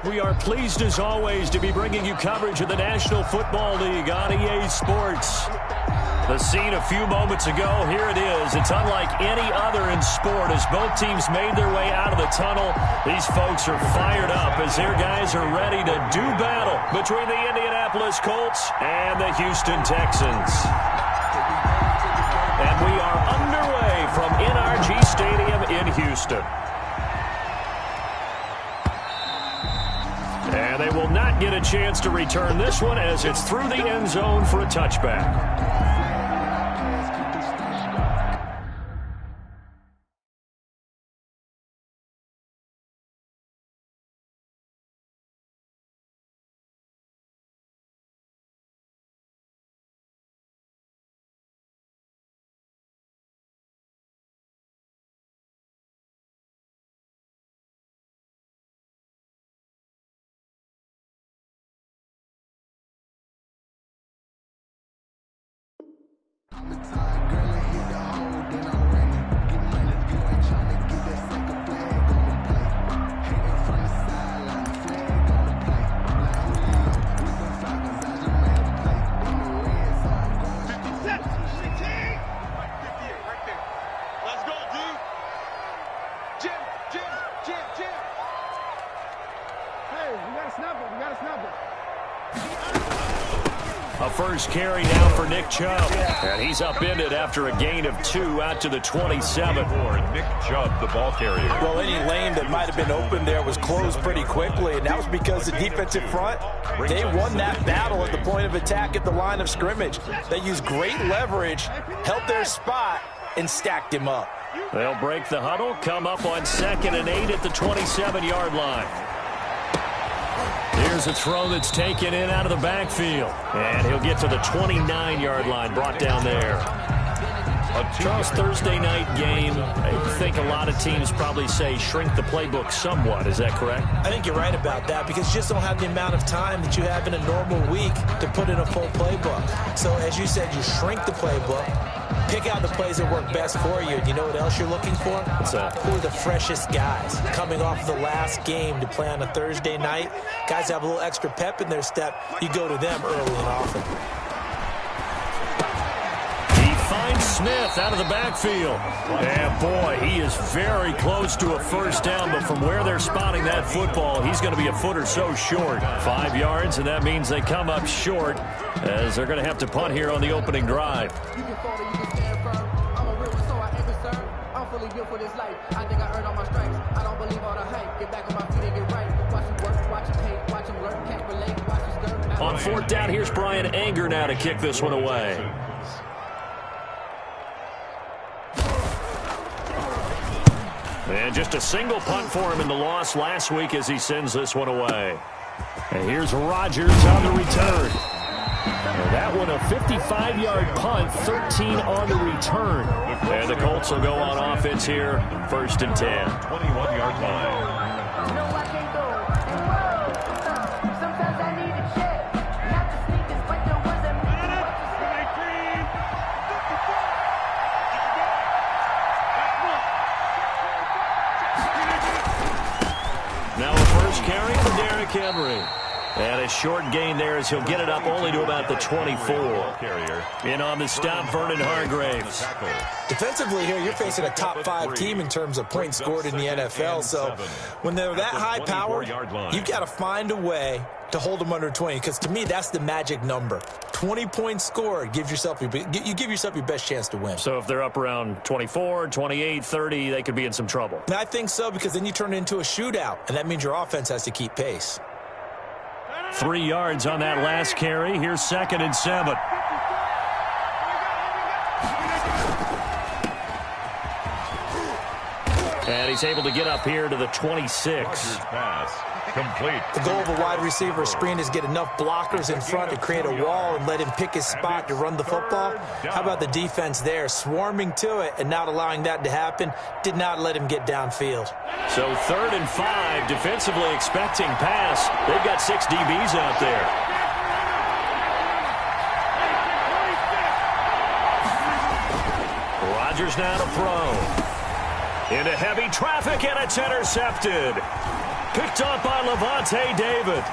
We are pleased as always to be bringing you coverage of the National Football League on EA Sports. The scene a few moments ago, here it is. It's unlike any other in sport as both teams made their way out of the tunnel. These folks are fired up as their guys are ready to do battle between the Indianapolis Colts and the Houston Texans. And we are underway from NRG Stadium in Houston. And they will not get a chance to return this one as it's through the end zone for a touchback. A first carry now for Nick Chubb. And he's upended after a gain of 2 out to the 27. Nick Chubb, the ball carrier. Well, any lane that might have been open there was closed pretty quickly, and that was because the defensive front, they won that battle at the point of attack at the line of scrimmage. They used great leverage, held their spot, and stacked him up. They'll break the huddle, come up on 2nd and 8 at the 27-yard line. Here's a throw that's taken in out of the backfield. And he'll get to the 29-yard line, brought down there. Charles, Thursday night game, I think a lot of teams probably say shrink the playbook somewhat. Is that correct? I think you're right about that because you just don't have the amount of time that you have in a normal week to put in a full playbook. So as you said, you shrink the playbook, pick out the plays that work best for you. You know what else you're looking for? What's that? Who are the freshest guys coming off the last game to play on a Thursday night? Guys have a little extra pep in their step. You go to them early and often. Finds Smith out of the backfield. And boy, he is very close to a first down, but from where they're spotting that football, he's going to be a foot or so short. 5 yards, and that means they come up short as they're going to have to punt here on the opening drive. On 4th down, here's Brian Anger now to kick this one away. And just a single punt for him in the loss last week as he sends this one away. And here's Rodgers on the return. And that one a 55-yard punt, 13 on the return. And the Colts will go on offense here, 1st and 10. 21-yard line. Carry for Derrick Henry. And a short gain there as he'll get it up only to about the 24. In on the stop, Vernon Hargraves. Defensively here, you're facing a top-5 team in terms of points scored in the NFL. So when they're that high-powered, you've got to find a way to hold them under 20. Because to me, that's the magic number. 20 points scored, you give yourself your best chance to win. So if they're up around 24, 28, 30, they could be in some trouble. And I think so, because then you turn it into a shootout, and that means your offense has to keep pace. 3 yards on that last carry. Here's 2nd and 7. And he's able to get up here to the 26. Complete. The goal of a wide receiver screen is get enough blockers in front to create a wall and let him pick his spot to run the football. How about the defense there, swarming to it and not allowing that to happen? Did not let him get downfield. So 3rd and 5, defensively expecting pass. They've got 6 DBs out there. Rodgers now to throw. Into heavy traffic, and it's intercepted. Picked off by Levante David.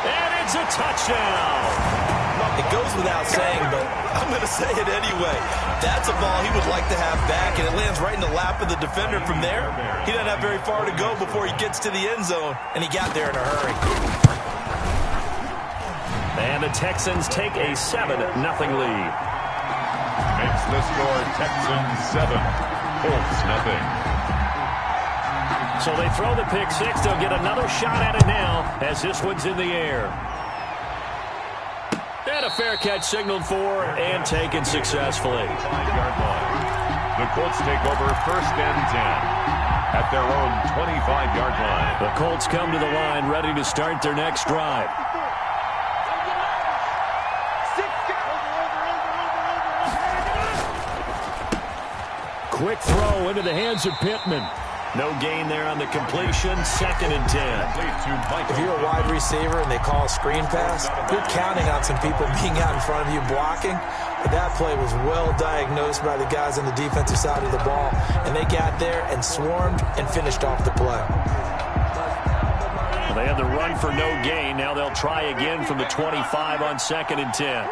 And it's a touchdown. It goes without saying, but I'm going to say it anyway. That's a ball he would like to have back, and it lands right in the lap of the defender from there. He doesn't have very far to go before he gets to the end zone, and he got there in a hurry. And the Texans take a 7-0 lead. Makes the score Texans 7, Colts 0. So they throw the pick six. They'll get another shot at it now as this one's in the air. And a fair catch signaled for and taken successfully. 5-yard line. The Colts take over 1st and 10 at their own 25-yard line. The Colts come to the line ready to start their next drive. Quick throw into the hands of Pittman. No gain there on the completion. 2nd and 10. If you're a wide receiver and they call a screen pass, you're counting on some people being out in front of you blocking. But that play was well diagnosed by the guys on the defensive side of the ball. And they got there and swarmed and finished off the play. Well, they had the run for no gain. Now they'll try again from the 25 on 2nd and 10.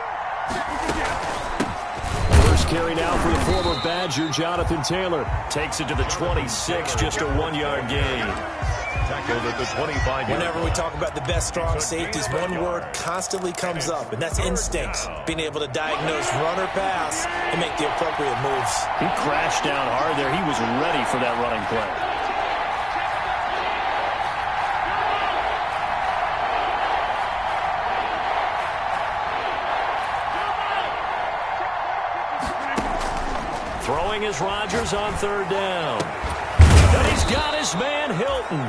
Carry now for the former Badger, Jonathan Taylor. Takes it to the 26, just a 1-yard gain. Tackled at the 25. Whenever we talk about the best strong safeties, one word constantly comes up, and that's instincts. Being able to diagnose run or pass and make the appropriate moves. He crashed down hard there. He was ready for that running play. Throwing is Rodgers on 3rd down. And he's got his man Hilton.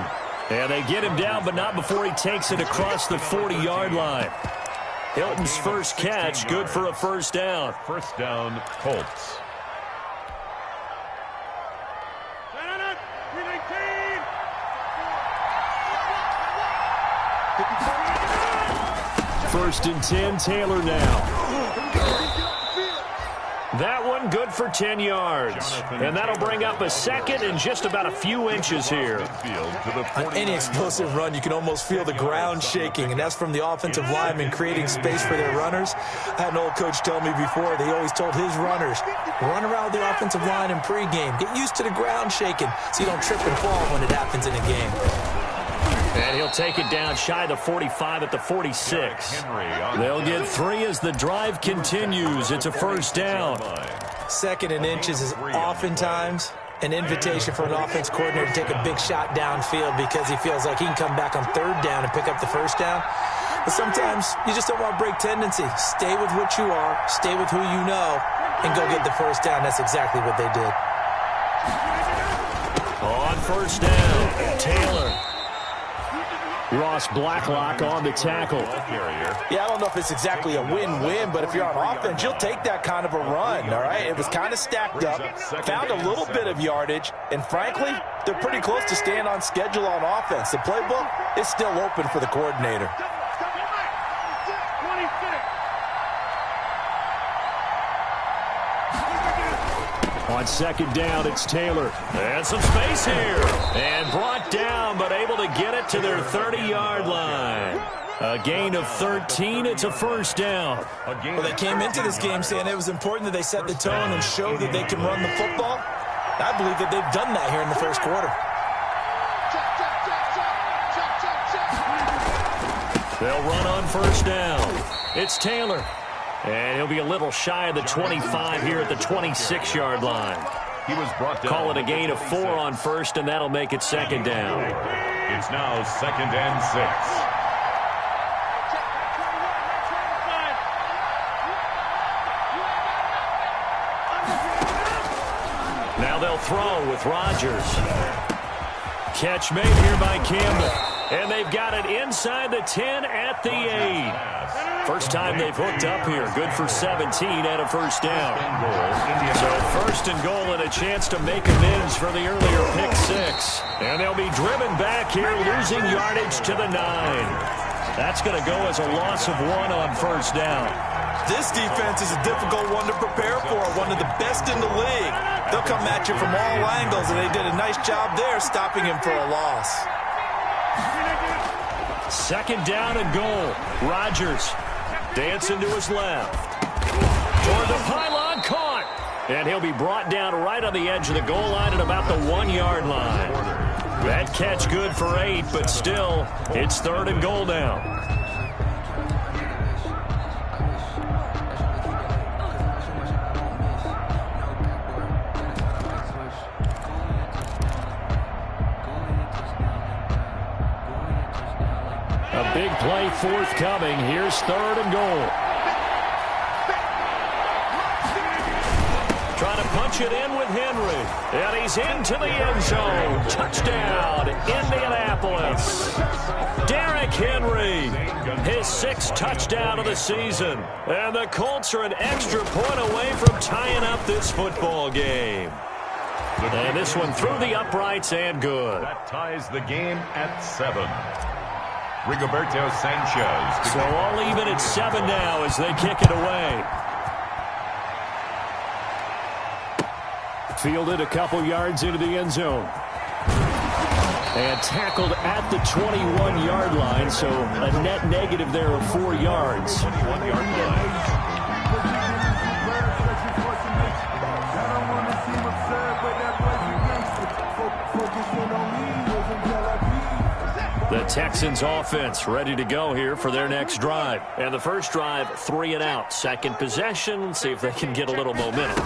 And they get him down, but not before he takes it across the 40-yard line. Hilton's first catch, good for a 1st down. 1st down, Colts. First and 10, Taylor now. That one good for 10 yards. And that'll bring up a 2nd and just about a few inches here. On any explosive run, you can almost feel the ground shaking, and that's from the offensive linemen creating space for their runners. I had an old coach tell me before, they always told his runners, run around the offensive line in pregame. Get used to the ground shaking so you don't trip and fall when it happens in a game. And he'll take it down shy of the 45 at the 46. They'll get 3 as the drive continues. It's a 1st down. 2nd and inches is oftentimes an invitation for an offense coordinator to take a big shot downfield because he feels like he can come back on 3rd down and pick up the 1st down. But sometimes you just don't want to break tendency. Stay with what you are, stay with who you know, and go get the 1st down. That's exactly what they did. On 1st down, Taylor. Ross Blacklock on the tackle. Yeah, I don't know if it's exactly a win-win, but if you're on offense, you'll take that kind of a run, all right? It was kind of stacked up, found a little bit of yardage, and frankly, they're pretty close to staying on schedule on offense. The playbook is still open for the coordinator. On 2nd down, it's Taylor. And some space here. And brought down, but able to get it to their 30-yard line. A gain of 13. It's a 1st down. Well, they came into this game saying it was important that they set the tone and show that they can run the football. I believe that they've done that here in the 1st quarter. They'll run on 1st down. It's Taylor. And he'll be a little shy of the 25 here at the 26-yard line. He was brought down. Call it a gain of 4 on 1st, and that'll make it 2nd down. It's now 2nd and 6. Now they'll throw with Rodgers. Catch made here by Campbell. And they've got it inside the 10 at the 8. First time they've hooked up here. Good for 17 and a 1st down. So 1st and goal and a chance to make amends for the earlier pick 6. And they'll be driven back here, losing yardage to the 9. That's going to go as a loss of 1 on 1st down. This defense is a difficult one to prepare for, one of the best in the league. They'll come at you from all angles, and they did a nice job there stopping him for a loss. Second down and goal. Rodgers dancing to his left. Toward the pylon, caught. And he'll be brought down right on the edge of the goal line at about the 1-yard line. That catch good for 8, but still, it's 3rd and goal now. A big play forthcoming. Here's 3rd and goal. Trying to punch it in with Henry. And he's into the end zone. Touchdown, Indianapolis. Derrick Henry, his 6th touchdown of the season. And the Colts are an extra point away from tying up this football game. And this one through the uprights and good. That ties the game at 7. Rigoberto Sanchez. So all even at 7 now as they kick it away. Fielded a couple yards into the end zone. And tackled at the 21-yard line, so a net negative there of 4 yards. 21-yard line. The Texans offense ready to go here for their next drive. And the first drive, 3 and out. Second possession, see if they can get a little momentum.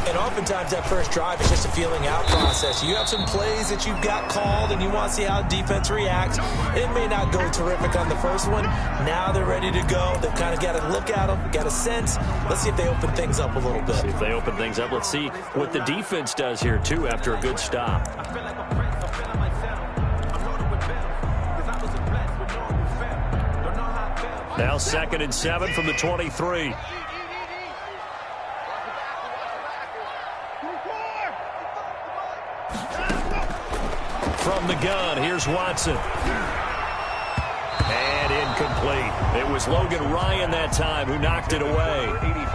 And oftentimes that first drive is just a feeling out process. You have some plays that you've got called and you want to see how defense reacts. It may not go terrific on the first one. Now they're ready to go. They've kind of got to look at them, got a sense. Let's see if they open things up a little bit. See if they open things up. Let's see what the defense does here, too, after a good stop. Now 2nd and 7 from the 23. From the gun, here's Watson. And incomplete. It was Logan Ryan that time who knocked it away.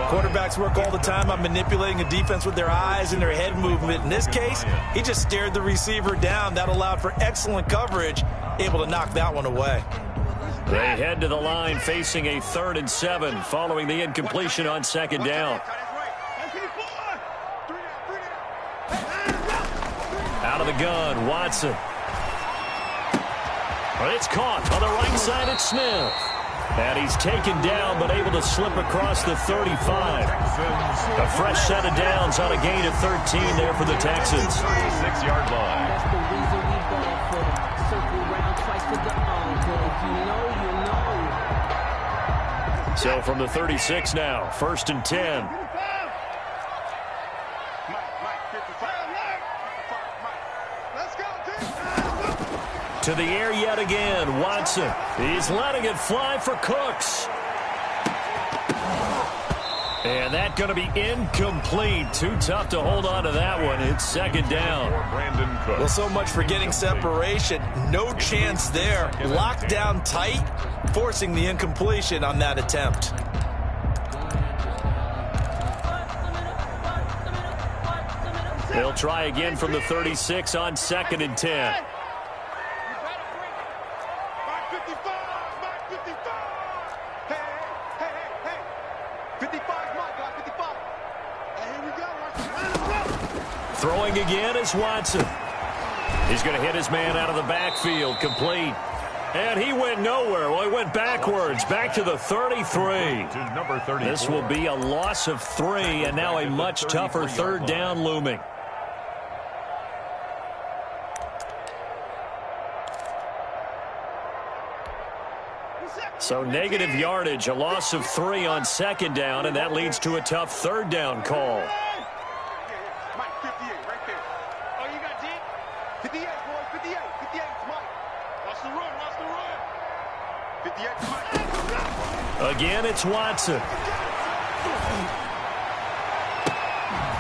Quarterbacks work all the time on manipulating a defense with their eyes and their head movement. In this case, he just stared the receiver down. That allowed for excellent coverage, able to knock that one away. They head to the line facing a 3rd and 7 following the incompletion on 2nd down. Out of the gun, Watson. It's caught on the right side at Smith. And he's taken down but able to slip across the 35. A fresh set of downs on a gain of 13 there for the Texans. 6-yard line. That's the reason we ball for them. Circle round twice to the if you know, you know. So from the 36 now, 1st and 10. To the air yet again, Watson. He's letting it fly for Cooks. And that's going to be incomplete. Too tough to hold on to that one. It's 2nd down. Brandon Cooks. Well, so much for getting separation. No chance there. Locked down tight, forcing the incompletion on that attempt. They'll try again from the 36 on 2nd and 10. Throwing again is Watson. He's going to hit his man out of the backfield, complete. And he went nowhere. Well, he went backwards, back to the 33. To number 34. This will be a loss of 3, and now a much tougher 3rd down looming. So negative yardage, a loss of 3 on 2nd down, and that leads to a tough 3rd down call. Again, it's Watson.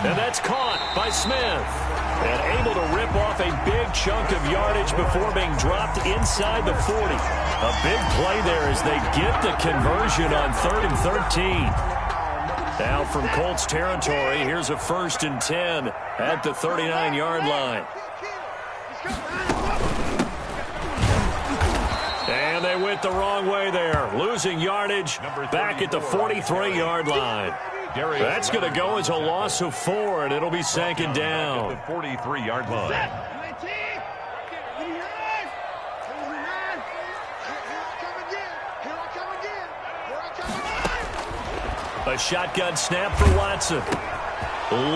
And that's caught by Smith. And able to rip off a big chunk of yardage before being dropped inside the 40. A big play there as they get the conversion on 3rd and 13. Now from Colts territory, here's a 1st and 10 at the 39-yard line. And they went the wrong way there, losing yardage back at the 43-yard line. That's going to go as a loss of 4, and it'll be second down. At the 43-yard line. A shotgun snap for Watson.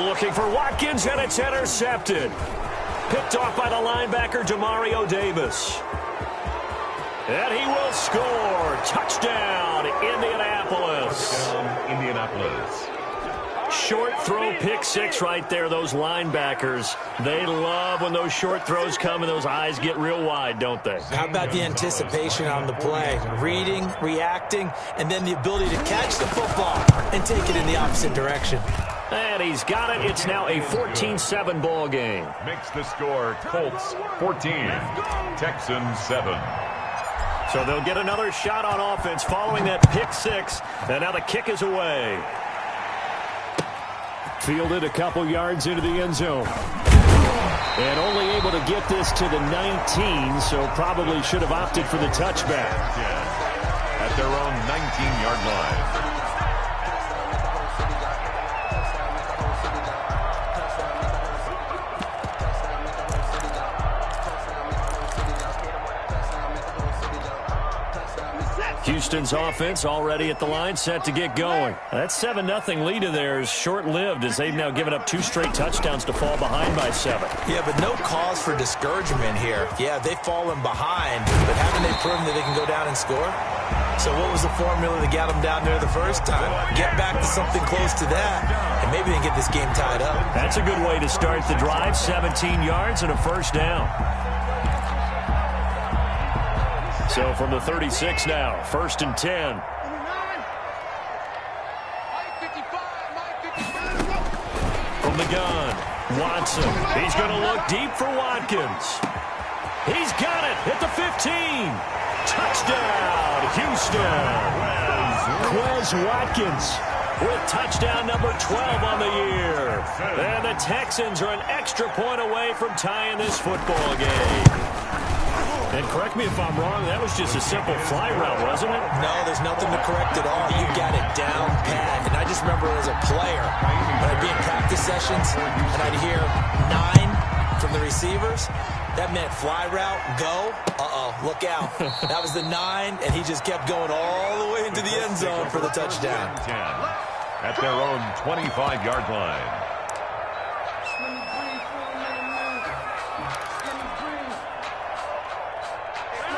Looking for Watkins, and it's intercepted. Picked off by the linebacker, Demario Davis. And he will score. Touchdown, Indianapolis. Indianapolis. Short throw, pick 6 right there. Those linebackers, they love when those short throws come and those eyes get real wide, don't they? How about the anticipation on the play? Reading, reacting, and then the ability to catch the football and take it in the opposite direction. And he's got it. It's now a 14-7 ball game. Makes the score Colts 14, Texans 7. So they'll get another shot on offense following that pick 6. And now the kick is away. Fielded a couple yards into the end zone. And only able to get this to the 19, so probably should have opted for the touchback. At their own 19-yard line. Houston's offense already at the line, set to get going. That 7-0 lead of theirs short-lived as they've now given up 2 straight touchdowns to fall behind by 7. Yeah, but no cause for discouragement here. Yeah, they've fallen behind, but haven't they proven that they can go down and score? So what was the formula that got them down there the first time? Get back to something close to that, and maybe they can get this game tied up. That's a good way to start the drive. 17 yards and a first down. So from the 36 now, 1st and 10. From the gun, Watson. He's going to look deep for Watkins. He's got it at the 15. Touchdown, Houston. Quez Watkins with touchdown number 12 on the year. And the Texans are an extra point away from tying this football game. And correct me if I'm wrong, that was just a simple fly route, wasn't it? No, there's nothing to correct at all. You got it down pat. And I just remember as a player, when I'd be in practice sessions and I'd hear 9 from the receivers, that meant fly route, go, look out. That was the 9, and he just kept going all the way into the end zone for the touchdown. At their own 25-yard line.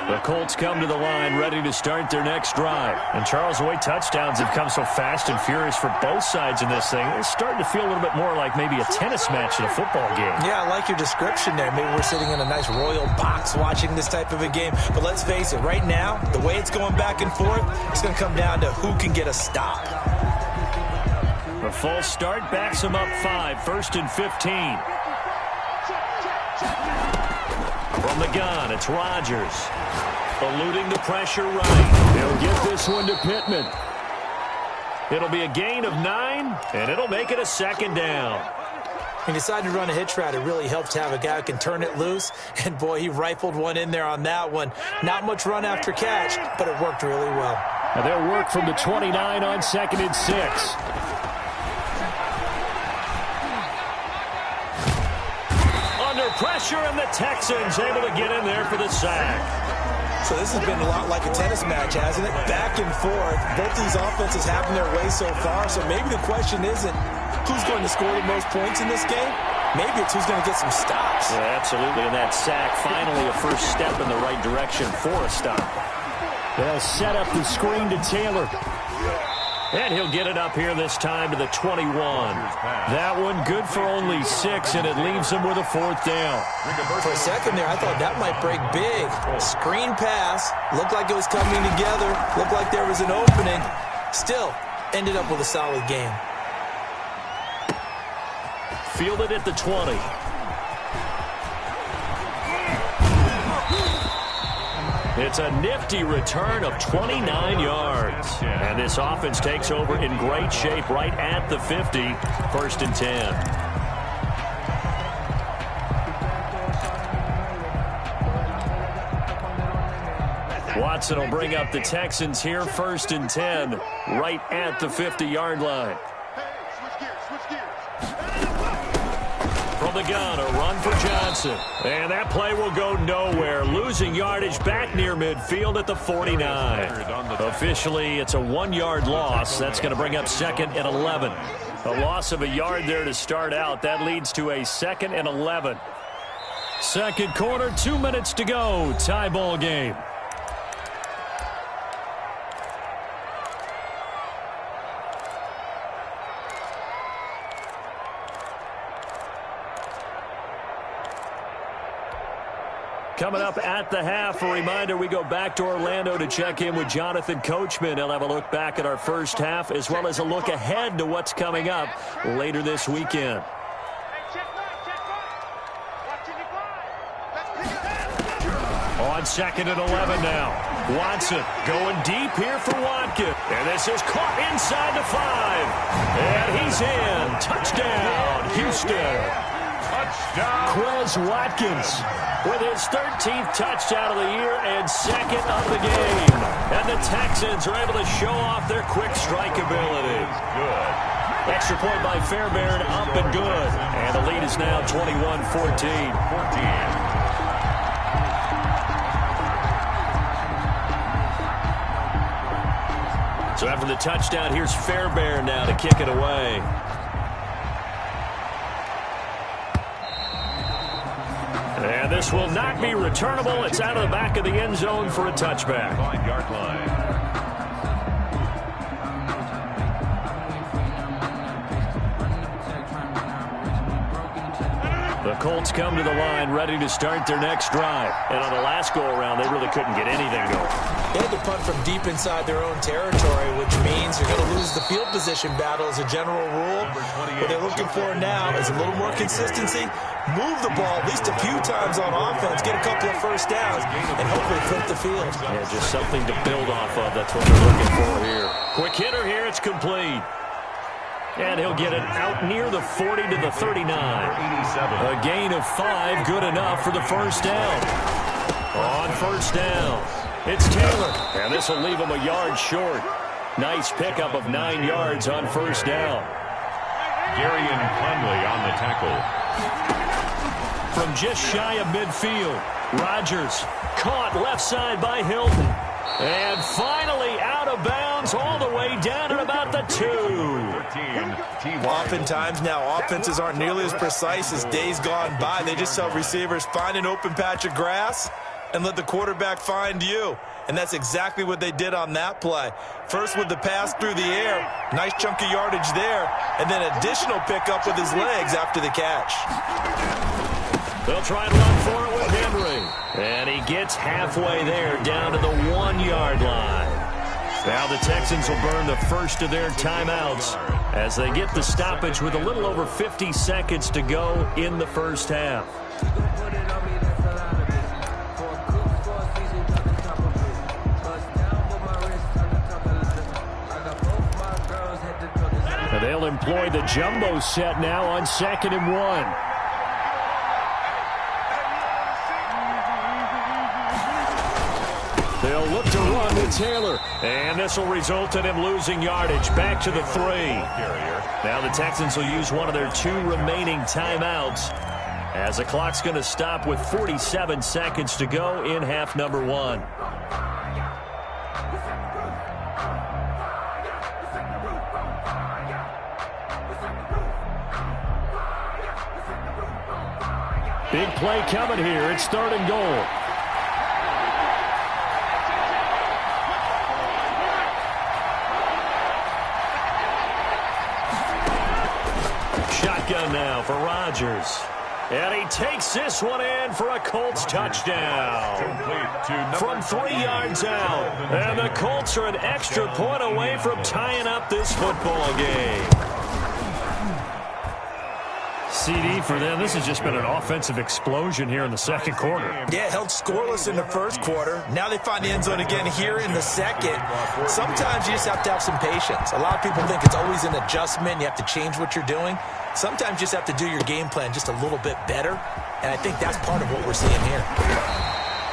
The Colts come to the line ready to start their next drive. And Charles, the way touchdowns have come so fast and furious for both sides in this thing, it's starting to feel a little bit more like maybe a tennis match in a football game. Yeah, I like your description there. Maybe we're sitting in a nice royal box watching this type of a game. But let's face it, right now, the way it's going back and forth, it's going to come down to who can get a stop. The false start backs him up 5, 1st and 15. From the gun, it's Rodgers. Eluding the pressure right. They'll get this one to Pittman. It'll be a gain of 9, and it'll make it a second down. He decided to run a hitch route. It really helps to have a guy who can turn it loose. And, boy, he rifled one in there on that one. Not much run after catch, but it worked really well. And they'll work from the 29 on 2nd and 6. Under pressure, and the Texans able to get in there for the sack. So this has been a lot like a tennis match, hasn't it? Back and forth. Both these offenses having their way so far. So maybe the question isn't who's going to score the most points in this game. Maybe it's who's going to get some stops. Yeah, absolutely. And that sack, finally a first step in the right direction for a stop. They'll set up the screen to Taylor. And he'll get it up here this time to the 21. That one good for only 6, and it leaves him with a 4th down. For a second there, I thought that might break big. Screen pass. Looked like it was coming together. Looked like there was an opening. Still, ended up with a solid game. Fielded at the 20. It's a nifty return of 29 yards. And this offense takes over in great shape right at the 50. 1st and 10. Watson will bring up the Texans here, 1st and 10, right at the 50-yard line. From the gun, a run for Johnson. And that play will go nowhere. Losing yardage back near midfield at the 49. Officially, it's a 1-yard loss. That's going to bring up 2nd and 11. A loss of a yard there to start out. That leads to a 2nd and 11. Second quarter, 2 minutes to go. Tie ball game. Coming up at the half, a reminder, we go back to Orlando to check in with Jonathan Coachman. He'll have a look back at our first half as well as a look ahead to what's coming up later this weekend. On 2nd and 11 now. Watson going deep here for Watkins. And this is caught inside the 5. And he's in. Touchdown, Houston. Touchdown. Quez Watkins with his 13th touchdown of the year and 2nd of the game. And the Texans are able to show off their quick strike ability. Good. Extra point by Fairbairn, up and good. And the lead is now 21-14. So after the touchdown, here's Fairbairn now to kick it away. And this will not be returnable. It's out of the back of the end zone for a touchback. 5-yard line. The Colts come to the line ready to start their next drive. And on the last go-around, they really couldn't get anything going. They had to punt from deep inside their own territory, which means you're going to lose the field position battle as a general rule. What they're looking for now is a little more consistency, move the ball at least a few times on offense, get a couple of first downs, and hopefully flip the field. Yeah, just something to build off of. That's what they're looking for here. Quick hitter here. It's complete. And he'll get it out near the 40 to the 39. A gain of 5, good enough for the first down. On first down, it's Taylor. And this will leave him a yard short. Nice pickup of 9 yards on first down. Darian Conley on the tackle. From just shy of midfield, Rodgers caught left side by Hilton. And finally out of bounds all the way down at about the 2. Oftentimes now, offenses aren't nearly as precise as days gone by. They just tell receivers, find an open patch of grass and let the quarterback find you. And that's exactly what they did on that play. First with the pass through the air, nice chunk of yardage there, and then additional pickup with his legs after the catch. They'll try and run for it with Henry. And he gets halfway there, down to the 1-yard line. Now the Texans will burn the first of their timeouts as they get the stoppage with a little over 50 seconds to go in the first half. And they'll employ the jumbo set now on 2nd and 1. They'll look to run with Taylor. And this will result in him losing yardage back to the 3. Now the Texans will use one of their 2 remaining timeouts as the clock's going to stop with 47 seconds to go in half number 1. Big play coming here. It's 3rd and goal. Shotgun now for Rodgers. And he takes this one in for a Colts touchdown. From 3 yards out. And the Colts are an extra point away from tying up this football game. CD for them. This has just been an offensive explosion here in the second quarter. Yeah, held scoreless in the first quarter. Now they find the end zone again here in the second. Sometimes you just have to have some patience. A lot of people think it's always an adjustment. You have to change what you're doing. Sometimes you just have to do your game plan just a little bit better. And I think that's part of what we're seeing here.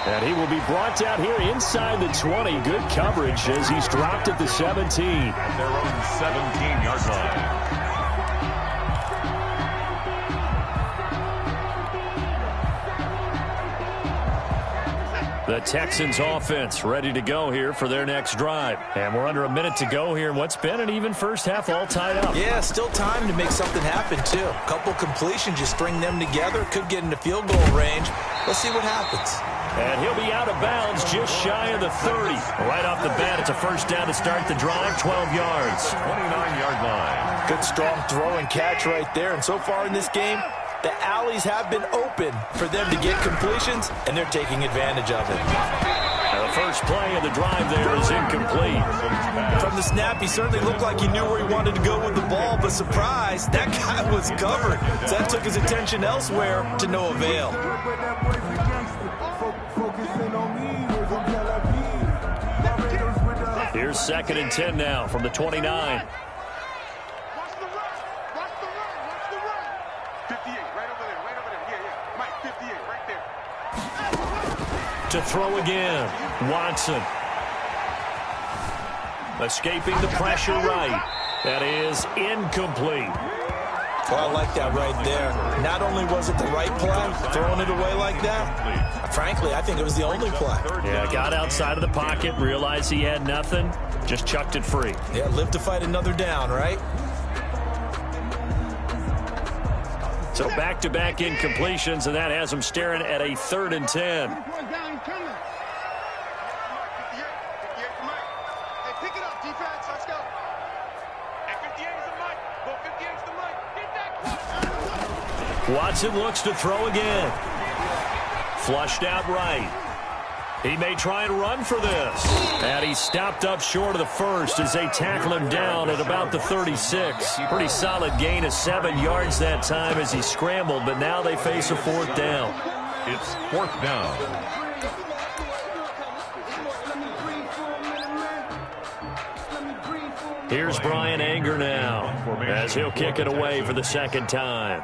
And he will be brought down here inside the 20. Good coverage as he's dropped at the 17. At their own 17-yard line. The Texans offense ready to go here for their next drive. And we're under a minute to go here in what's been an even first half, all tied up. Yeah, still time to make something happen, too. A couple completions, you string them together, could get into field goal range. Let's see what happens. And he'll be out of bounds just shy of the 30. Right off the bat, it's a first down to start the drive, 12 yards. 29-yard line. Good strong throw and catch right there. And so far in this game, the alleys have been open for them to get completions, and they're taking advantage of it. Now the first play of the drive there is incomplete. From the snap, he certainly looked like he knew where he wanted to go with the ball, but surprise, that guy was covered. So that took his attention elsewhere to no avail. Here's 2nd and 10 now from the 29. To throw again, Watson. Escaping the pressure right. That is incomplete. Well, I like that right there. Not only was it the right play, throwing it away like that, frankly, I think it was the only play. Yeah, got outside of the pocket, realized he had nothing, just chucked it free. Yeah, live to fight another down, right? So back-to-back incompletions, and that has him staring at a 3rd and 10. Watson looks to throw again. Flushed out right. He may try and run for this. And he stopped up short of the first as they tackle him down at about the 36. Pretty solid gain of 7 yards that time as he scrambled, but now they face a 4th down. It's 4th down. Here's Brian Anger now as he'll kick it away for the 2nd time.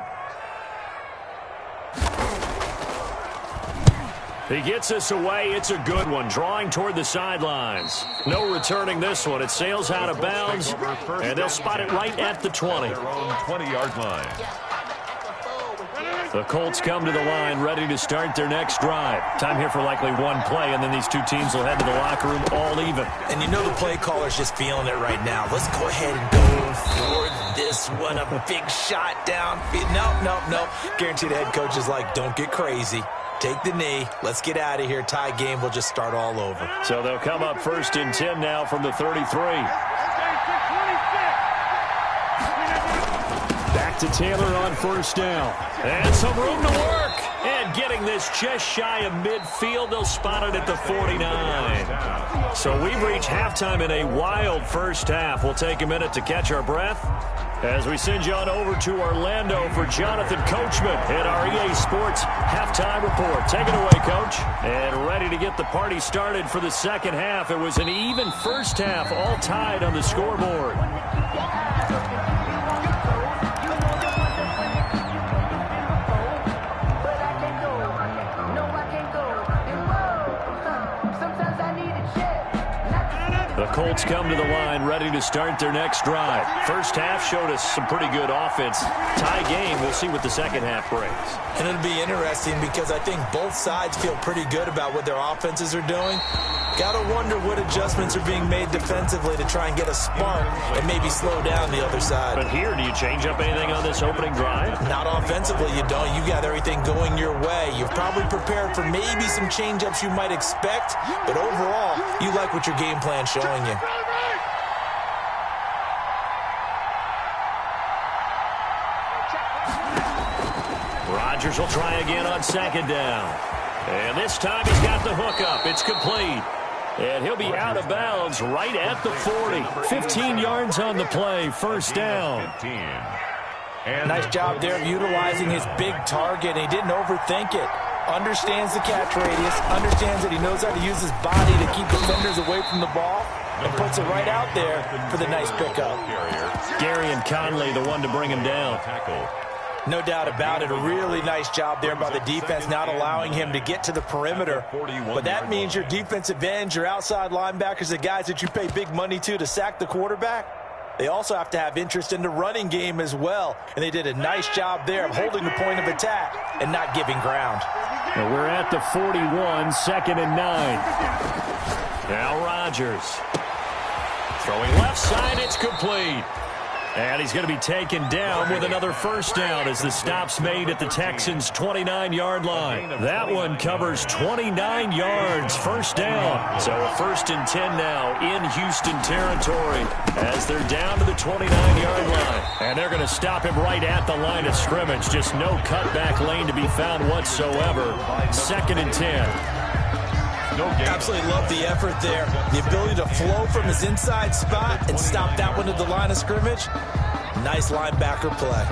He gets us away. It's a good one. Drawing toward the sidelines. No returning this one. It sails out of bounds, and they'll spot it right at the 20. Their own 20-yard line. The Colts come to the line, ready to start their next drive. Time here for likely one play, and then these two teams will head to the locker room all even. And you know the play caller's just feeling it right now. Let's go ahead and go for this one. A big shot down. No. Guaranteed the head coach is like, don't get crazy. Take the knee. Let's get out of here. Tie game. We'll just start all over. So they'll come up 1st and 10 now from the 33. Back to Taylor on 1st down. And some room to work. And getting this just shy of midfield. They'll spot it at the 49. So we've reached halftime in a wild first half. We'll take a minute to catch our breath as we send you on over to Orlando for Jonathan Coachman at our EA Sports Halftime Report. Take it away, Coach. And ready to get the party started for the 2nd half. It was an even first half, all tied on the scoreboard. The Colts come to the line, ready to start their next drive. First half showed us some pretty good offense. Tie game, we'll see what the 2nd half brings. And it'll be interesting because I think both sides feel pretty good about what their offenses are doing. Got to wonder what adjustments are being made defensively to try and get a spark and maybe slow down the other side. But here, do you change up anything on this opening drive? Not offensively, you don't. You got everything going your way. You've probably prepared for maybe some change-ups you might expect, but overall, you like what your game plan's showing you. Rodgers will try again on 2nd down. And this time he's got the hook up. It's complete. And he'll be out of bounds right at the 40. 15 yards on the play. 1st down. Nice job there of utilizing his big target. He didn't overthink it. Understands the catch radius. Understands that he knows how to use his body to keep defenders away from the ball. And puts it right out there for the nice pickup. Gary and Conley, the one to bring him down. No doubt about it. A really nice job there by the defense, not allowing him to get to the perimeter. But that means your defensive ends, your outside linebackers, the guys that you pay big money to sack the quarterback, they also have to have interest in the running game as well. And they did a nice job there of holding the point of attack and not giving ground. And we're at the 41, 2nd and 9. Now Rodgers. Throwing left side, it's complete. And he's going to be taken down with another first down as the stop's made at the Texans' 29-yard line. That one covers 29 yards, first down. So a 1st and 10 now in Houston territory as they're down to the 29-yard line. And they're going to stop him right at the line of scrimmage. Just no cutback lane to be found whatsoever. 2nd and 10. Absolutely love the effort there. The ability to flow from his inside spot and stop that one at the line of scrimmage. Nice linebacker play.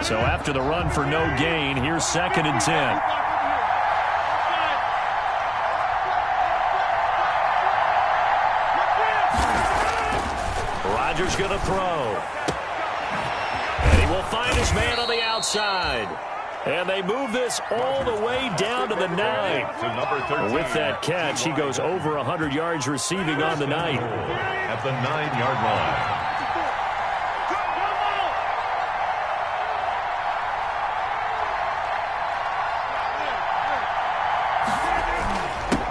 So after the run for no gain, here's 2nd and 10. Rodgers going to throw. And he will find his man on the outside. And they move this all the way down to the 9. With that catch, he goes over 100 yards receiving on the night. At the 9-yard line.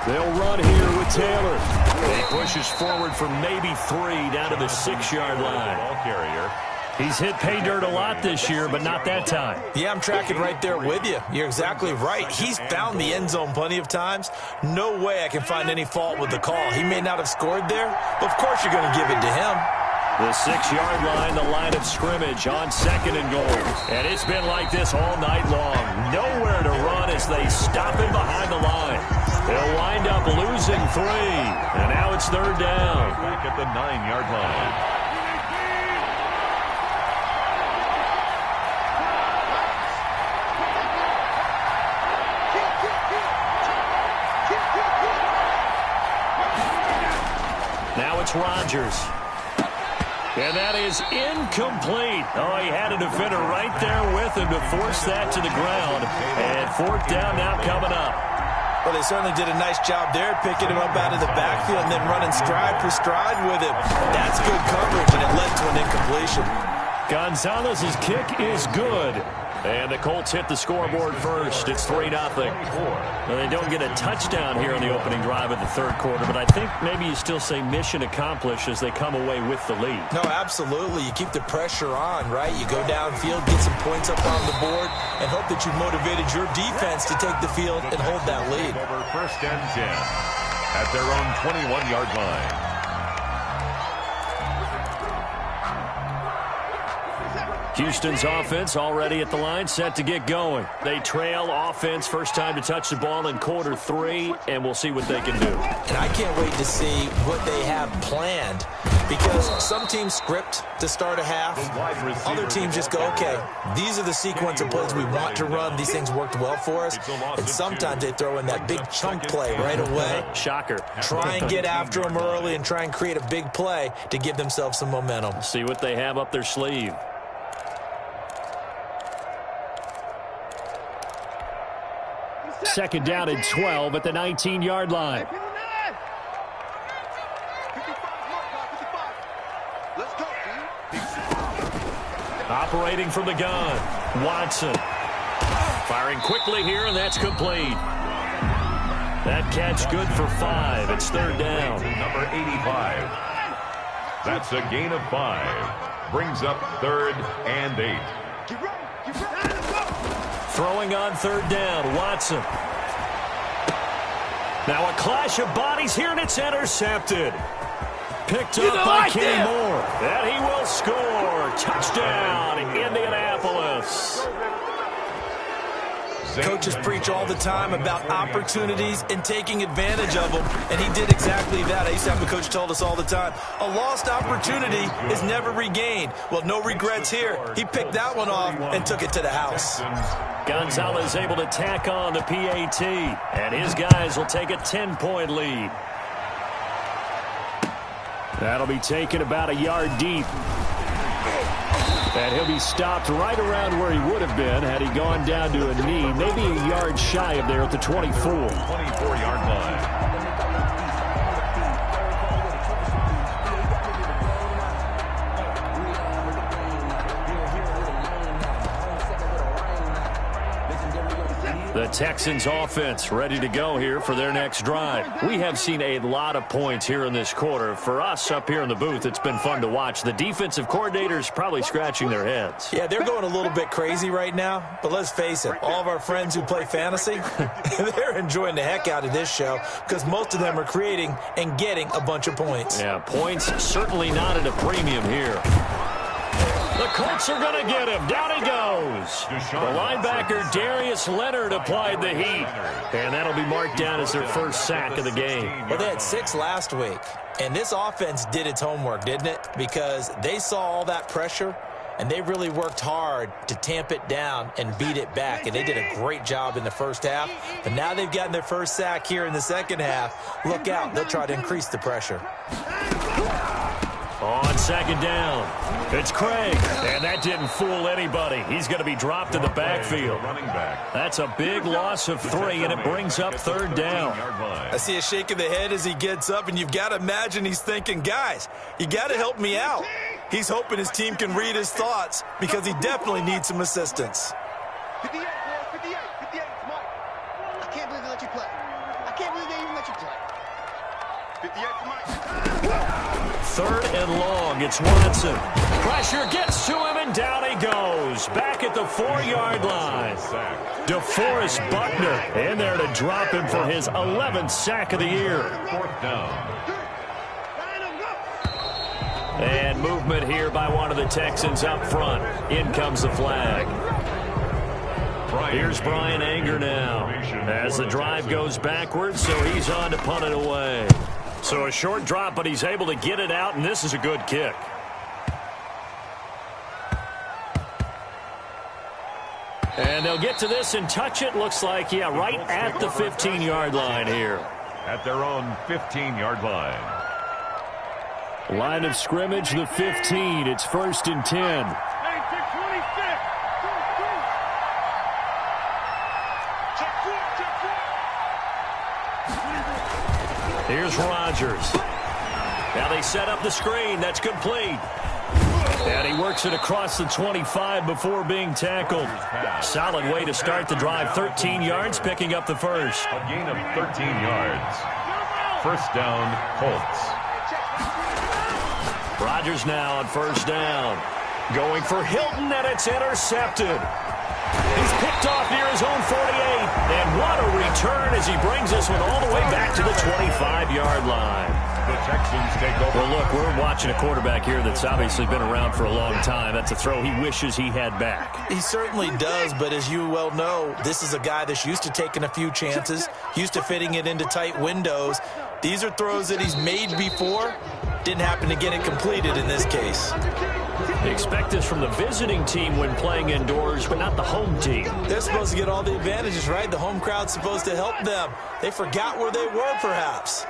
They'll run here with Taylor. He pushes forward from maybe 3 down to the 6-yard line. Ball carrier. He's hit pay dirt a lot this year, but not that time. Yeah, I'm tracking right there with you. You're exactly right. He's found the end zone plenty of times. No way I can find any fault with the call. He may not have scored there, but of course you're going to give it to him. The 6-yard line, the line of scrimmage on 2nd and goal. And it's been like this all night long. Nowhere to run as they stop him behind the line. They'll wind up losing 3. And now it's 3rd down. Back at the 9-yard line. Now it's Rodgers. And that is incomplete. Oh, he had a defender right there with him to force that to the ground. And 4th down now coming up. Well, they certainly did a nice job there, picking him up out of the backfield and then running stride for stride with him. That's good coverage, and it led to an incompletion. Gonzalez's kick is good. And the Colts hit the scoreboard first. It's 3-0. Well, they don't get a touchdown here on the opening drive of the 3rd quarter, but I think maybe you still say mission accomplished as they come away with the lead. No, absolutely. You keep the pressure on, right? You go downfield, get some points up on the board, and hope that you've motivated your defense to take the field and hold that lead. Over 1st and 10 at their own 21-yard line. Houston's offense already at the line, set to get going. They trail offense, first time to touch the ball in quarter 3, and we'll see what they can do. And I can't wait to see what they have planned, because some teams script to start a half. Other teams just go, okay, these are the sequence of plays we want to run. These things worked well for us. And sometimes they throw in that big chunk play right away. Shocker. Try and get after them early and try and create a big play to give themselves some momentum. See what they have up their sleeve. Second down and 12 at the 19-yard line. Operating from the gun, Watson. Firing quickly here, and that's complete. That catch good for 5. It's 3rd down. Number 85. That's a gain of 5. Brings up 3rd and 8. Throwing on 3rd down, Watson. Now a clash of bodies here, and it's intercepted. Picked up by Kenny Moore. And he will score. Touchdown, Indianapolis. Coaches preach all the time about opportunities and taking advantage of them, and he did exactly that. I used to have a coach told us all the time, a lost opportunity is never regained. Well, no regrets here. He picked that one off and took it to the house. Gonzalez able to tack on the PAT, and his guys will take a 10-point lead. That'll be taken about a yard deep. And he'll be stopped right around where he would have been had he gone down to a knee, maybe a yard shy of there at the 24. 24-yard line. The Texans offense ready to go here for their next drive. We have seen a lot of points here in this quarter. For us up here in the booth, it's been fun to watch. The defensive coordinators probably scratching their heads. Yeah, they're going a little bit crazy right now, but let's face it, all of our friends who play fantasy, they're enjoying the heck out of this show because most of them are creating and getting a bunch of points. Yeah, points certainly not at a premium here. The Colts are going to get him. Down he goes. The linebacker, Darius Leonard, applied the heat. And that'll be marked down as their first sack of the game. Well, they had 6 last week. And this offense did its homework, didn't it? Because they saw all that pressure, and they really worked hard to tamp it down and beat it back. And they did a great job in the first half. But now they've gotten their first sack here in the second half. Look out. They'll try to increase the pressure. On second down, it's Craig, and that didn't fool anybody. He's going to be dropped in the backfield. That's a big loss of 3, and it brings up third down. I see a shake of the head as he gets up, and you've got to imagine he's thinking, guys, you got to help me out. He's hoping his team can read his thoughts because he definitely needs some assistance. 58, 58, 58, Mike. I can't believe they let you play. I can't believe they even let you play. 58 for Mike. Third and long, it's Watson. Pressure gets to him, and down he goes. Back at the 4-yard line. DeForest Buckner in there to drop him for his 11th sack of the year. Fourth down. And movement here by one of the Texans up front. In comes the flag. Here's Brian Anger now as the drive goes backwards, so he's on to punt it away. So a short drop, but he's able to get it out, and this is a good kick. And they'll get to this and touch it. Looks like, yeah, right at the 15-yard line here. At their own 15-yard line. Line of scrimmage, the 15. It's 1st and 10. Here's Rodgers. Now they set up the screen. That's complete. And he works it across the 25 before being tackled. Solid way to start the drive. 13 yards, picking up the first. A gain of 13 yards. First down, Colts. Rodgers now on first down. Going for Hilton, and it's intercepted. He's picked off near his own 48. And what a return as he brings this one all the way back to the 25-yard line. The Texans take over. Well, look, we're watching a quarterback here that's obviously been around for a long time. That's a throw he wishes he had back. He certainly does, but as you well know, this is a guy that's used to taking a few chances, used to fitting it into tight windows. These are throws that he's made before. Didn't happen to get it completed in this case. Expect this from the visiting team when playing indoors, but not the home team. They're supposed to get all the advantages, right? The home crowd's supposed to help them. They forgot where they were, perhaps.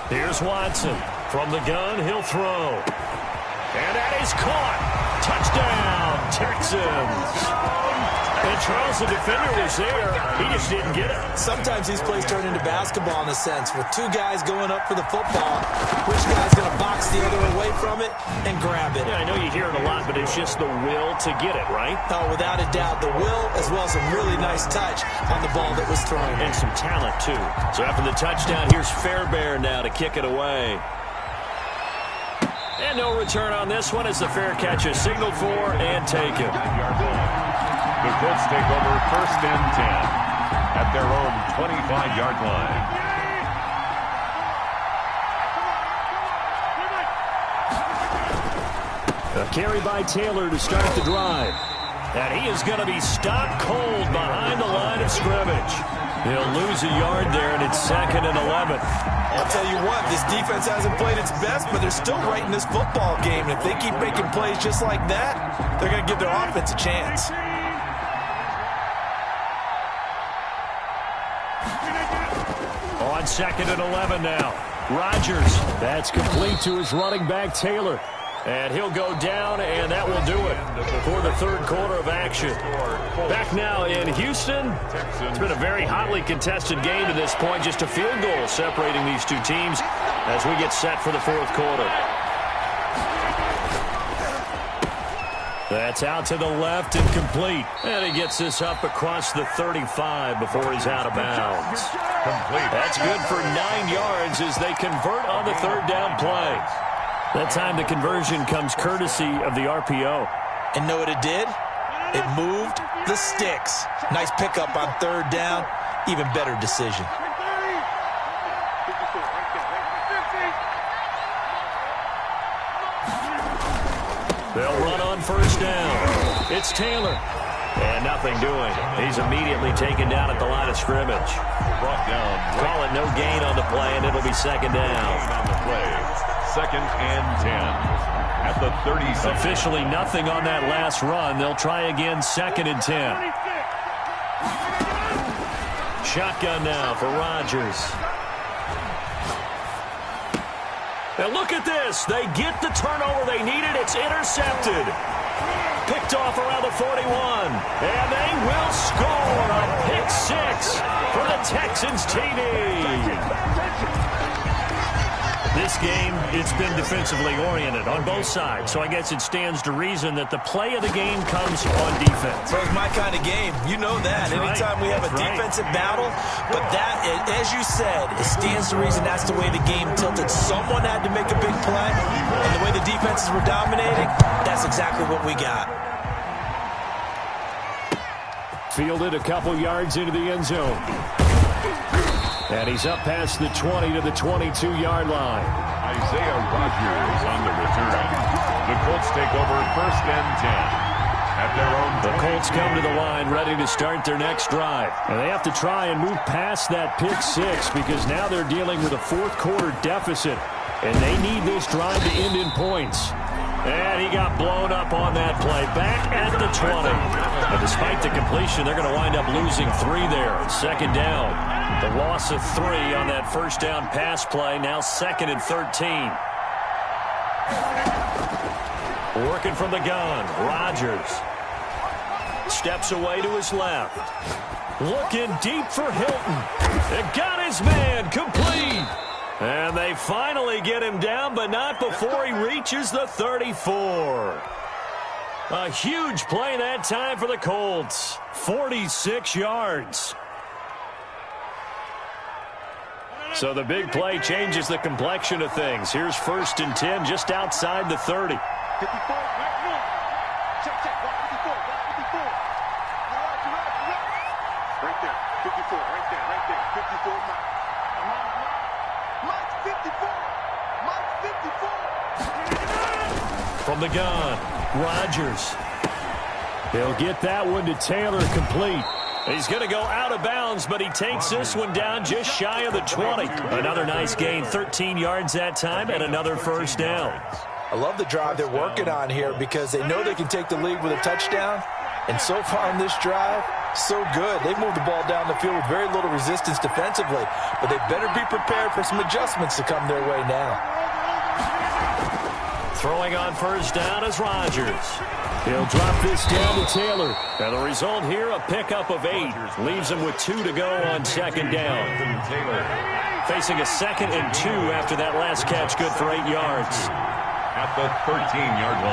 Here's Watson. From the gun, he'll throw. And that is caught. Touchdown, Texans. And Charles, the defender, was there. He just didn't get it. Sometimes these plays turn into basketball in a sense, with two guys going up for the football. Which guy's going to box the other away from it and grab it? Yeah, I know you hear it a lot, but it's just the will to get it, right? Oh, without a doubt, the will as well as some really nice touch on the ball that was thrown. And some talent, too. So after the touchdown, here's Fairbairn now to kick it away. And no return on this one as the fair catch is signaled for and taken. The Colts take over 1st and 10 at their own 25-yard line. A carry by Taylor to start the drive. And he is going to be stopped cold behind the line of scrimmage. He'll lose a yard there, and it's 2nd and 11. I'll tell you what, this defense hasn't played its best, but they're still right in this football game. And if they keep making plays just like that, they're going to give their offense a chance. On 2nd and 11 now. Rodgers. That's complete to his running back, Taylor. And he'll go down, and that will do it for the third quarter of action. Back now in Houston. It's been a very hotly contested game to this point. Just a field goal separating these two teams as we get set for the fourth quarter. That's out to the left and complete. And he gets this up across the 35 before he's out of bounds. That's good for 9 yards as they convert on the third down play. That time the conversion comes courtesy of the RPO. And know what it did? It moved the sticks. Nice pickup on third down. Even better decision. They'll run on first down. It's Taylor. And nothing doing. He's immediately taken down at the line of scrimmage. Brought down. Call it no gain on the play, and it'll be second down. On the play. 2nd and 10. At the 36. Officially nothing on that last run. They'll try again 2nd and 10. Shotgun now for Rodgers. And look at this. They get the turnover they needed. It's intercepted. Picked off around the 41. And they will score a pick six for the Texans TD. This game, it's been defensively oriented on both sides, so I guess it stands to reason that the play of the game comes on defense. So it's my kind of game. You know that. That's Anytime right. we have a defensive battle, but that, as you said, it stands to reason that's the way the game tilted. Someone had to make a big play, and the way the defenses were dominating, that's exactly what we got. Fielded a couple yards into the end zone. And he's up past the 20 to the 22-yard line. Isaiah Rodgers on the return. The Colts take over 1st and 10. At their own. The Colts come to the line ready to start their next drive. And they have to try and move past that pick six because now they're dealing with a fourth quarter deficit. And they need this drive to end in points. And he got blown up on that play. Back at the 20. And despite the completion, they're going to wind up losing 3 there. 2nd down. The loss of 3 on that first down pass play. Now 2nd and 13. Working from the gun. Rodgers. Steps away to his left. Looking deep for Hilton. It got his man complete. And they finally get him down, but not before he reaches the 34. A huge play that time for the Colts. 46 yards. So the big play changes the complexion of things. Here's 1st and 10 just outside the 30. 54, right now. Check, block 54, block 54. Right there, 54, right there, 54, Mike. Mike 54. From the gun, Rodgers. He'll get that one to Taylor complete. He's going to go out of bounds, but he takes this one down just shy of the 20. Another nice gain, 13 yards that time, and another first down. I love the drive they're working on here because they know they can take the lead with a touchdown. And so far in this drive, so good. They moved the ball down the field with very little resistance defensively, but they better be prepared for some adjustments to come their way now. Throwing on first down is Rodgers. He'll drop this down to Taylor. And the result here, a pickup of 8. Leaves him with 2 to go on 2nd down. Facing a 2nd and 2 after that last catch, good for 8 yards. At the 13-yard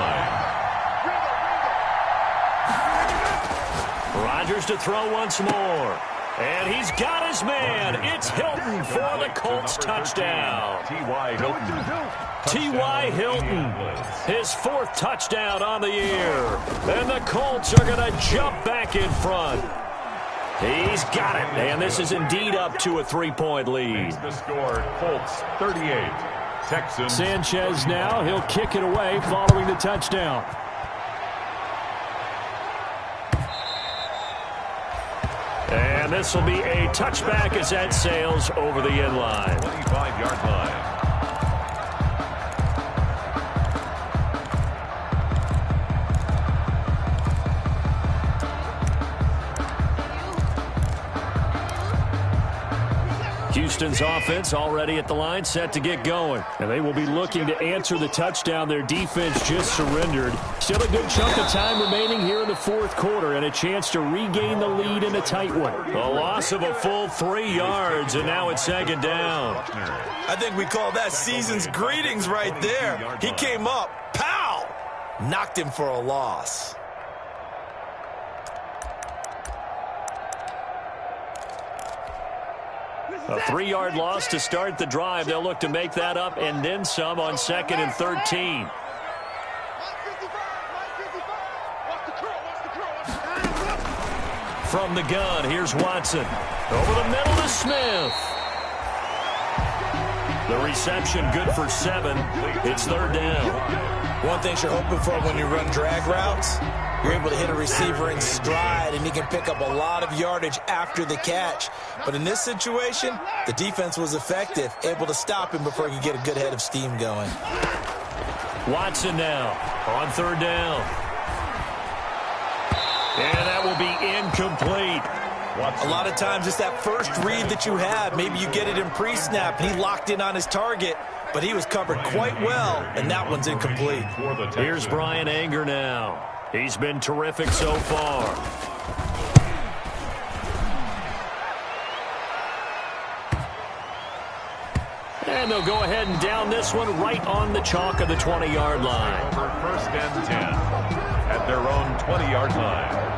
line. Rodgers to throw once more. And he's got his man. It's Hilton for the Colts touchdown. T.Y. Hilton. T.Y. Hilton, his 4th touchdown on the year. And the Colts are going to jump back in front. He's got it. And this is indeed up to a 3-point lead. The score, Colts 38. Texans. Sanchez now. He'll kick it away following the touchdown. And this will be a touchback as that sails over the end line. 25-yard line. Houston's offense already at the line, set to get going. And they will be looking to answer the touchdown their defense just surrendered. Still a good chunk of time remaining here in the fourth quarter and a chance to regain the lead in a tight one. A loss of a full 3 yards, and now it's second down. I think we call that season's greetings right there. He came up, pow! Knocked him for a loss. A 3-yard loss to start the drive. They'll look to make that up and then some on 2nd and 13. From the gun, here's Watson. Over the middle to Smith. The reception good for 7. It's 3rd down. One thing you're hoping for when you run drag routes, you're able to hit a receiver in stride, and he can pick up a lot of yardage after the catch. But in this situation, the defense was effective, able to stop him before he could get a good head of steam going. Watson now on 3rd down. And that will be incomplete. A lot of times it's that first read that you have. Maybe you get it in pre-snap, and he locked in on his target, but he was covered quite well, and that one's incomplete. Here's Brian Anger now. He's been terrific so far. And they'll go ahead and down this one right on the chalk of the 20-yard line. Over 1st and 10 at their own 20-yard line.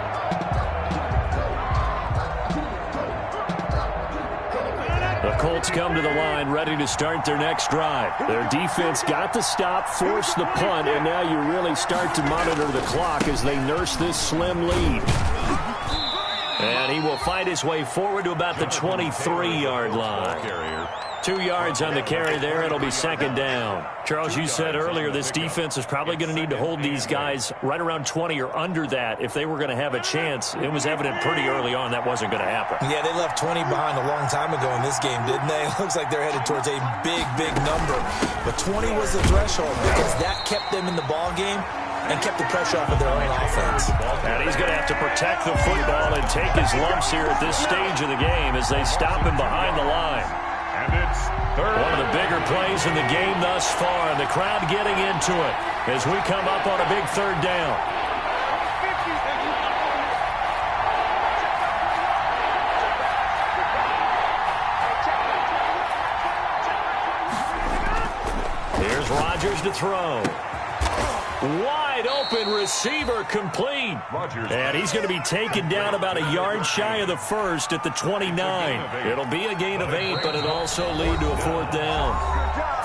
The Colts come to the line ready to start their next drive. Their defense got the stop, forced the punt, and now you really start to monitor the clock as they nurse this slim lead. And he will fight his way forward to about the 23-yard line. 2 yards on the carry there. It'll be 2nd down. Charles, you said earlier this defense is probably going to need to hold these guys right around 20 or under that if they were going to have a chance. It was evident pretty early on that wasn't going to happen. Yeah, they left 20 behind a long time ago in this game, didn't they? It looks like they're headed towards a big, big number. But 20 was the threshold because that kept them in the ball game and kept the pressure off of their own offense. And he's going to have to protect the football and take his lumps here at this stage of the game as they stop him behind the line. And it's 3rd. One of the bigger plays in the game thus far, and the crowd getting into it as we come up on a big 3rd down. Here's Rodgers to throw. Wide open receiver complete. And he's going to be taken down about a yard shy of the first at the 29. It'll be a gain of 8, but it'll also lead to a 4th down.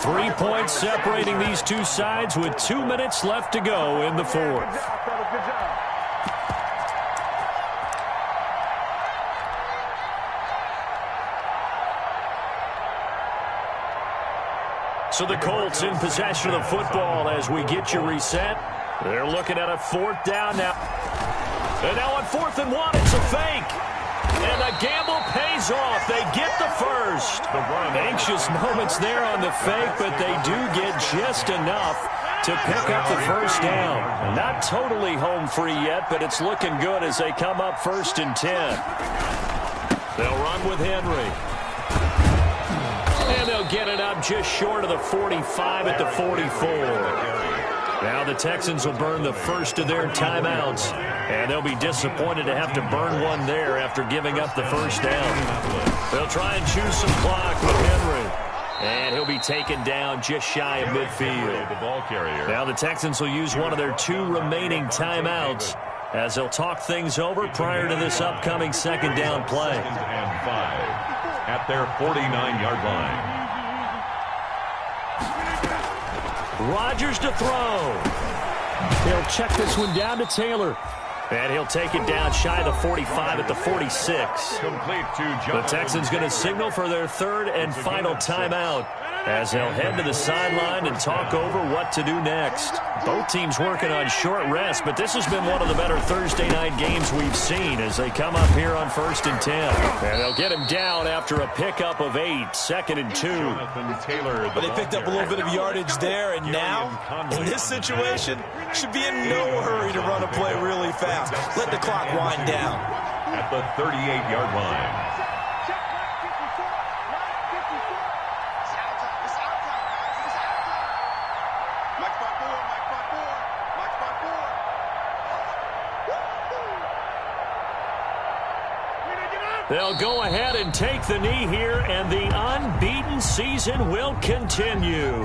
3 points separating these two sides with 2 minutes left to go in the 4th. So the Colts in possession of the football as we get you reset. They're looking at a 4th down now. And now on 4th and 1, it's a fake. And the gamble pays off. They get the first. Anxious moments there on the fake, but they do get just enough to pick up the 1st down. Not totally home free yet, but it's looking good as they come up 1st and 10. They'll run with Henry. And they'll get it up just short of the 45 at the 44. Now the Texans will burn the first of their timeouts, and they'll be disappointed to have to burn one there after giving up the 1st down. They'll try and choose some clock with Henry, and he'll be taken down just shy of midfield. Now the Texans will use one of their 2 remaining timeouts as they'll talk things over prior to this upcoming 2nd down play. 2nd and 5 at their 49-yard line. Rodgers to throw. He'll check this one down to Taylor. And he'll take it down shy of the 45 at the 46. Complete to The Texans going to signal for their 3rd and final timeout as they'll head to the sideline and talk over what to do next. Both teams working on short rest, but this has been one of the better Thursday night games we've seen as they come up here on 1st and 10. And they'll get him down after a pickup of 8, 2nd and 2. But they picked up a little bit of yardage there, and now, in this situation, should be in no hurry to run a play really fast. Let the clock wind down. At the 38-yard line. They'll go ahead and take the knee here, and the unbeaten season will continue.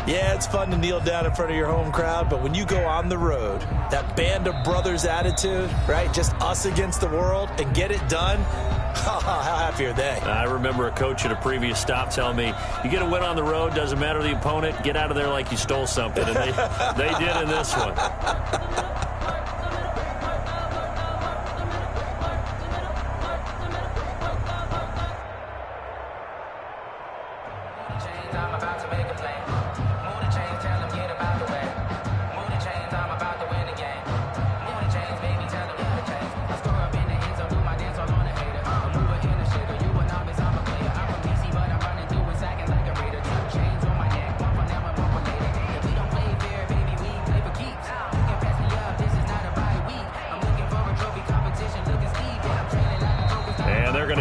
Yeah, it's fun to kneel down in front of your home crowd, but when you go on the road, that band of brothers attitude, right, just us against the world, and get it done, how happy are they? I remember a coach at a previous stop telling me, you get a win on the road, doesn't matter the opponent, get out of there like you stole something, and they did in this one.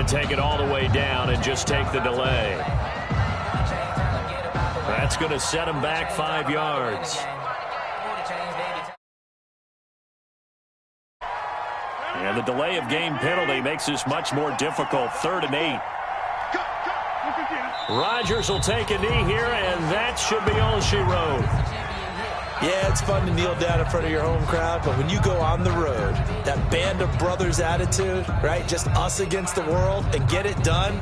Take it all the way down and just take the delay. That's going to set him back 5 yards. And the delay of game penalty makes this much more difficult. 3rd and 8. Rodgers will take a knee here, and that should be all she wrote. Yeah, it's fun to kneel down in front of your home crowd, but when you go on the road, that band of brothers attitude, right, just us against the world, and get it done,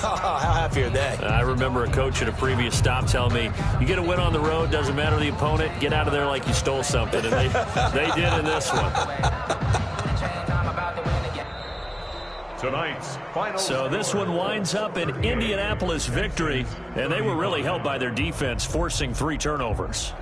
how happy are they? I remember a coach at a previous stop telling me, you get a win on the road, doesn't matter the opponent, get out of there like you stole something, and they did in this one. Tonight's final. So this one winds up an Indianapolis victory, and they were really helped by their defense, forcing 3 turnovers.